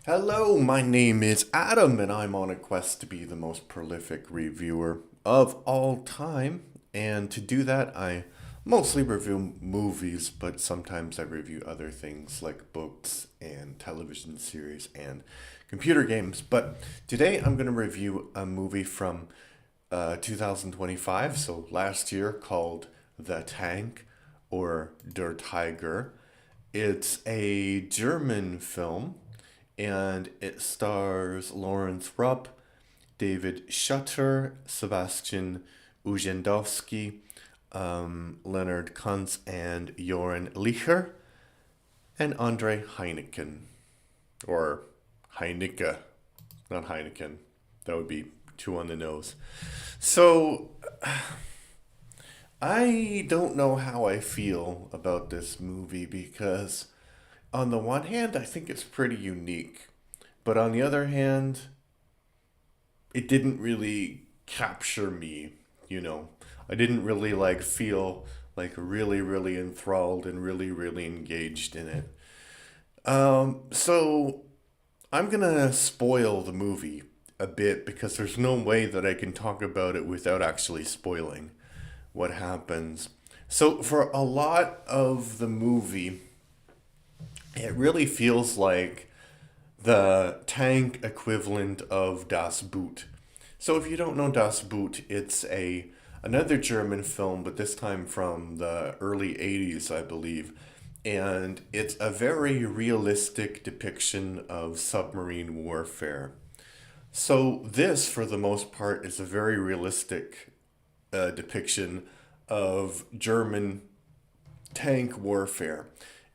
Hello, my name is Adam, and I'm on a quest to be the most prolific reviewer of all time. And to do that, I mostly review movies, but sometimes I review other things like books and television series and computer games. But today I'm going to review a movie from 2025, so last year, called The Tank or Der Tiger. It's a German film and it stars Lawrence Rupp, David Schutter, Sebastian Ujendowski, Leonard Kuntz, and Joran Licher, and Andre Heineken. Or Heineke, not Heineken. That would be too on the nose. So, I don't know how I feel about this movie because, on the one hand, I think it's pretty unique. But on the other hand, it didn't really capture me, you know. I didn't really feel really enthralled and really engaged in it. So I'm gonna spoil the movie a bit because there's no way that I can talk about it without actually spoiling what happens. So for a lot of the movie, it really feels like the tank equivalent of Das Boot. So if you don't know Das Boot, it's a another German film, but this time from the early 80s, I believe. And it's a very realistic depiction of submarine warfare. So this, for the most part, is a very realistic depiction of German tank warfare.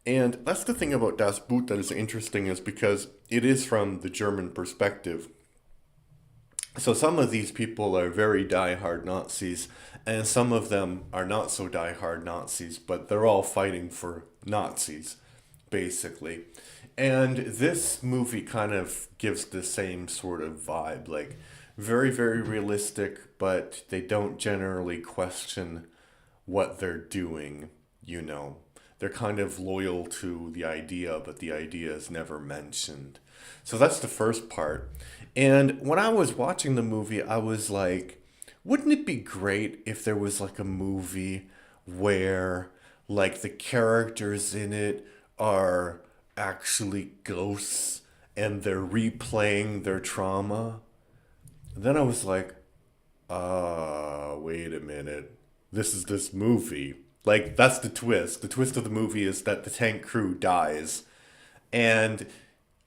And that's the thing about Das Boot that is interesting, is because it is from the German perspective. So some of these people are very die-hard Nazis, and some of them are not so die-hard Nazis, but they're all fighting for Nazis, basically. And this movie kind of gives the same sort of vibe, like very realistic, but they don't generally question what they're doing, you know. They're kind of loyal to the idea, but the idea is never mentioned. So that's the first part. And when I was watching the movie, I was like, wouldn't it be great if there was like a movie where the characters in it are actually ghosts and they're replaying their trauma? Then I was like, wait a minute. This is this movie. Like, that's the twist. The twist of the movie is that the tank crew dies. And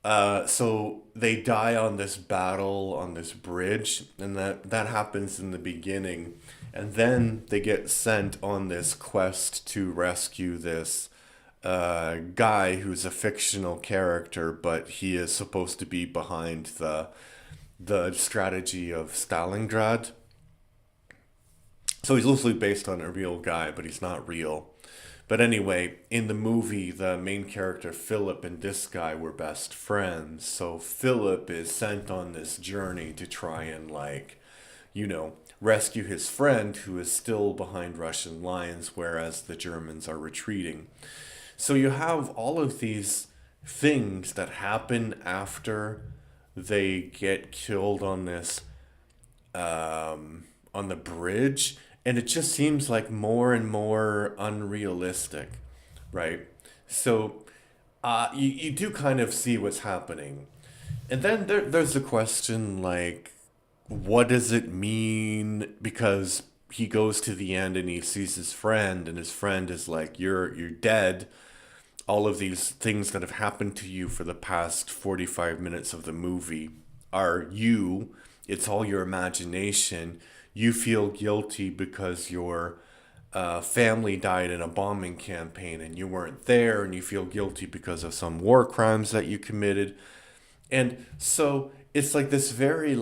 so they die on this battle on this bridge, and that happens in the beginning. And then they get sent on this quest to rescue this guy who's a fictional character, but he is supposed to be behind the strategy of Stalingrad. So he's loosely based on a real guy, but he's not real. But anyway, in the movie, the main character Philip and this guy were best friends. So Philip is sent on this journey to try and rescue his friend who is still behind Russian lines, whereas the Germans are retreating. So you have all of these things that happen after they get killed on this on the bridge, and it just seems like more and more unrealistic, right? So you do kind of see what's happening. And then there's the question, like, what does it mean? Because he goes to the end and he sees his friend, and his friend is like, you're dead. All of these things that have happened to you for the past 45 minutes of the movie are you. It's all your imagination. You feel guilty because your family died in a bombing campaign and you weren't there, and you feel guilty because of some war crimes that you committed. And so it's like this very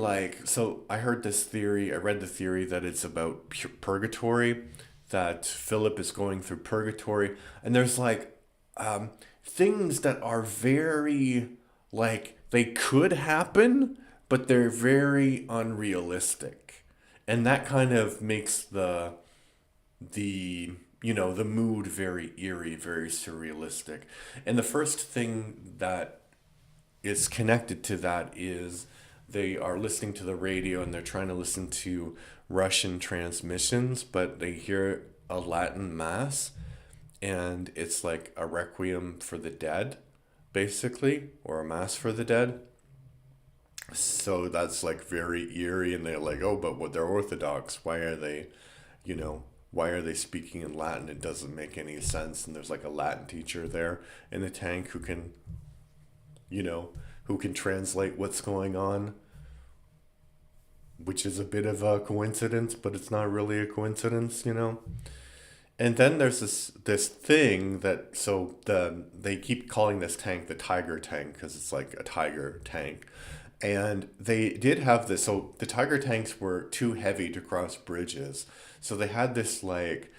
so I heard this theory, I read the theory that it's about purgatory, that Philip is going through purgatory, and there's things that are very they could happen, but they're very unrealistic. And that kind of makes the mood very eerie, very surrealistic. And the first thing that is connected to that is they are listening to the radio and they're trying to listen to Russian transmissions, but they hear a Latin mass and it's like a requiem for the dead, basically, or a mass for the dead. So that's like very eerie, and they're like, oh, but what they're Orthodox. Why are they, you know, why are they speaking in Latin? It doesn't make any sense. And there's like a Latin teacher there in the tank who can, you know, who can translate what's going on, which is a bit of a coincidence, but it's not really a coincidence, you know. And then there's this thing that so they keep calling this tank the Tiger tank because it's like a tiger tank. And they did have this, so the Tiger tanks were too heavy to cross bridges. So they had this like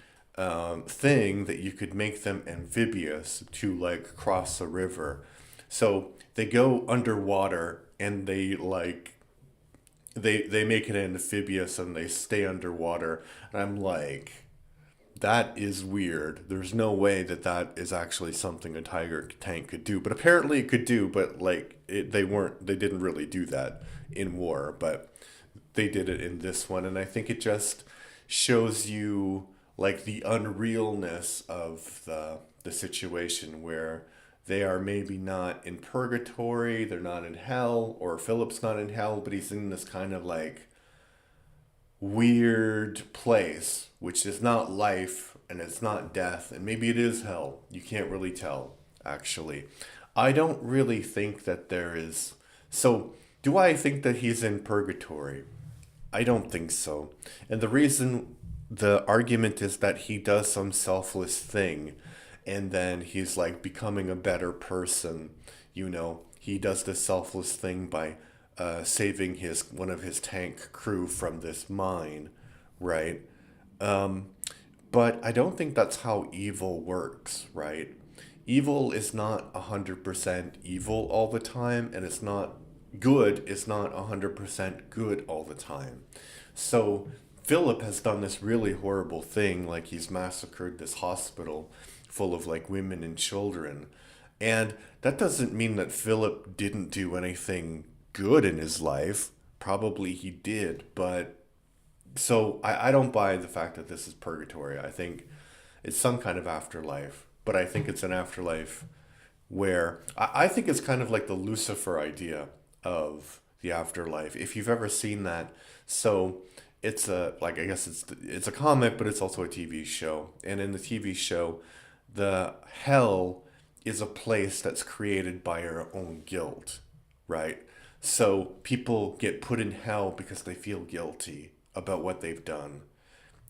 thing that you could make them amphibious to like cross a river. So they go underwater and they make it amphibious and they stay underwater. And I'm like, that is weird. There's no way that that is actually something a Tiger tank could do. But apparently it could do, but like they didn't really do that in war, but they did it in this one. And I think it just shows you like the unrealness of the situation where they are maybe not in purgatory, they're not in hell, or Philip's not in hell, but he's in this kind of like weird place, which is not life and it's not death, and maybe it is hell. You can't really tell, actually. I don't really think that there is. So, do I think that he's in purgatory? I don't think so. And the reason, the argument is that he does some selfless thing and then he's like becoming a better person. You know, he does this selfless thing by saving his one of his tank crew from this mine, right? Um, but I don't think that's how evil works, right? Evil is not 100% evil all the time, and it's not good is not 100% good all the time. So Philip has done this really horrible thing, like he's massacred this hospital full of like women and children. And that doesn't mean that Philip didn't do anything good in his life. Probably he did, but so I don't buy the fact that this is purgatory. I think it's some kind of afterlife, but I think it's an afterlife where I think it's kind of like the Lucifer idea of the afterlife. If you've ever seen that, so it's a like I guess it's a comic, but it's also a TV show. And in the TV show, the hell is a place that's created by our own guilt, right? So people get put in hell because they feel guilty about what they've done.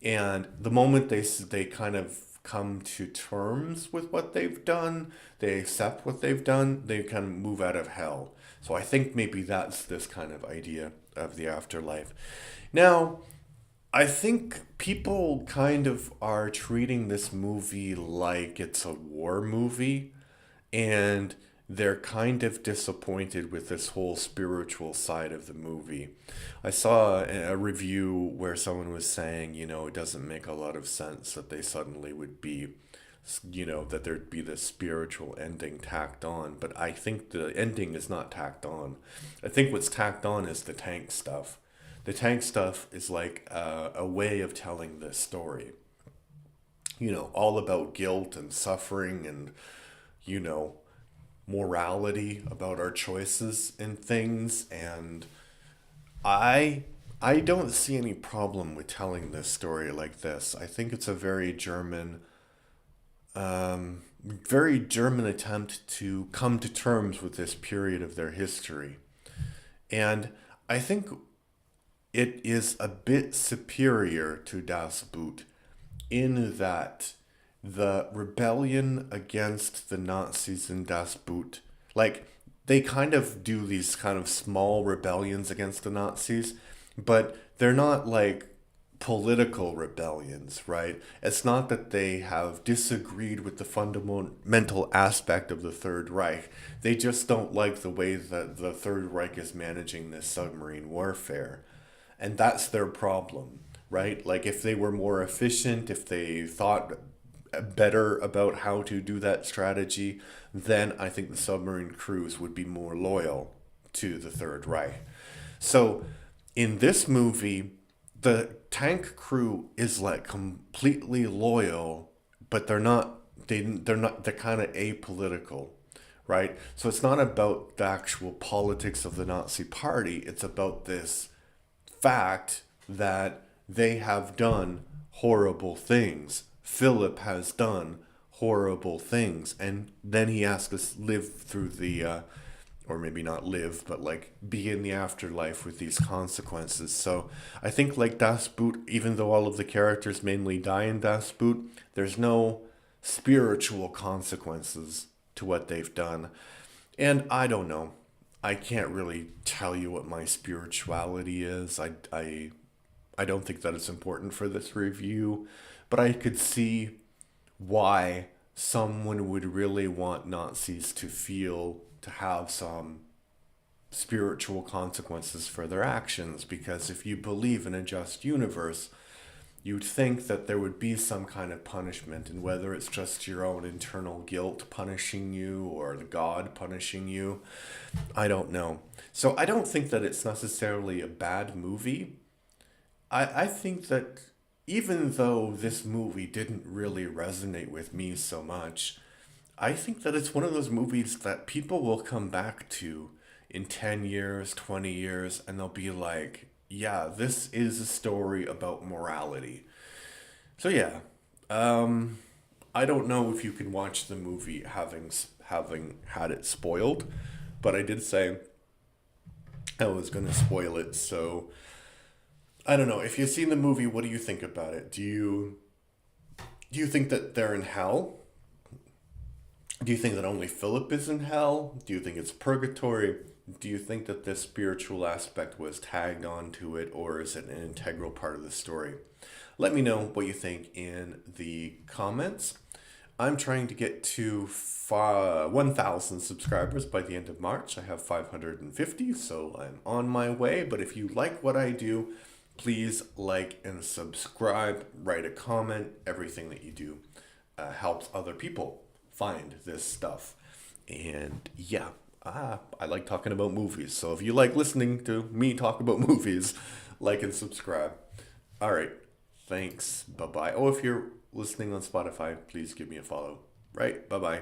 And the moment they kind of come to terms with what they've done, they accept what they've done, they kind of move out of hell. So I think maybe that's this kind of idea of the afterlife. Now, I think people kind of are treating this movie like it's a war movie, and they're kind of disappointed with this whole spiritual side of the movie. I saw a review where someone was saying, you know, it doesn't make a lot of sense that they suddenly would be, you know, that there'd be this spiritual ending tacked on. But I think the ending is not tacked on. I think what's tacked on is the tank stuff. The tank stuff is like a way of telling this story. You know, all about guilt and suffering and, you know, morality about our choices and things. And I I don't see any problem with telling this story like this. I think it's a very German attempt to come to terms with this period of their history. And I think it is a bit superior to Das Boot in that the rebellion against the Nazis in Das Boot, like they kind of do these kind of small rebellions against the Nazis, but they're not like political rebellions, right? It's not that they have disagreed with the fundamental aspect of the Third Reich. They just don't like the way that the Third Reich is managing this submarine warfare. And that's their problem, right? Like if they were more efficient, if they thought better about how to do that strategy, then I think the submarine crews would be more loyal to the Third Reich. So in this movie, the tank crew is like completely loyal, but they're kind of apolitical, right? So it's not about the actual politics of the Nazi party. It's about this fact that they have done horrible things. Philip has done horrible things, and then he has to live through or maybe not live, but like be in the afterlife with these consequences. So I think like Das Boot, even though all of the characters mainly die in Das Boot, there's no spiritual consequences to what they've done. And I don't know. I can't really tell you what my spirituality is. I don't think that it's important for this review, but I could see why someone would really want Nazis to have some spiritual consequences for their actions, because if you believe in a just universe, you'd think that there would be some kind of punishment, and whether it's just your own internal guilt punishing you or the God punishing you, I don't know. So I don't think that it's necessarily a bad movie. I think that even though this movie didn't really resonate with me so much, I think that it's one of those movies that people will come back to in 10 years, 20 years, and they'll be like, yeah, this is a story about morality. So yeah, I don't know if you can watch the movie having had it spoiled, but I did say I was going to spoil it, so I don't know. If you've seen the movie, what do you think about it? Do you think that they're in hell? Do you think that only Philip is in hell? Do you think it's purgatory? Do you think that this spiritual aspect was tagged onto it, or is it an integral part of the story? Let me know what you think in the comments. I'm trying to get to 1,000 subscribers by the end of March. I have 550, so I'm on my way. But if you like what I do, please like and subscribe, write a comment. Everything that you do helps other people find this stuff. And yeah, I like talking about movies. So if you like listening to me talk about movies, like and subscribe. All right. Thanks. Bye bye. Oh, if you're listening on Spotify, please give me a follow. Right. Bye bye.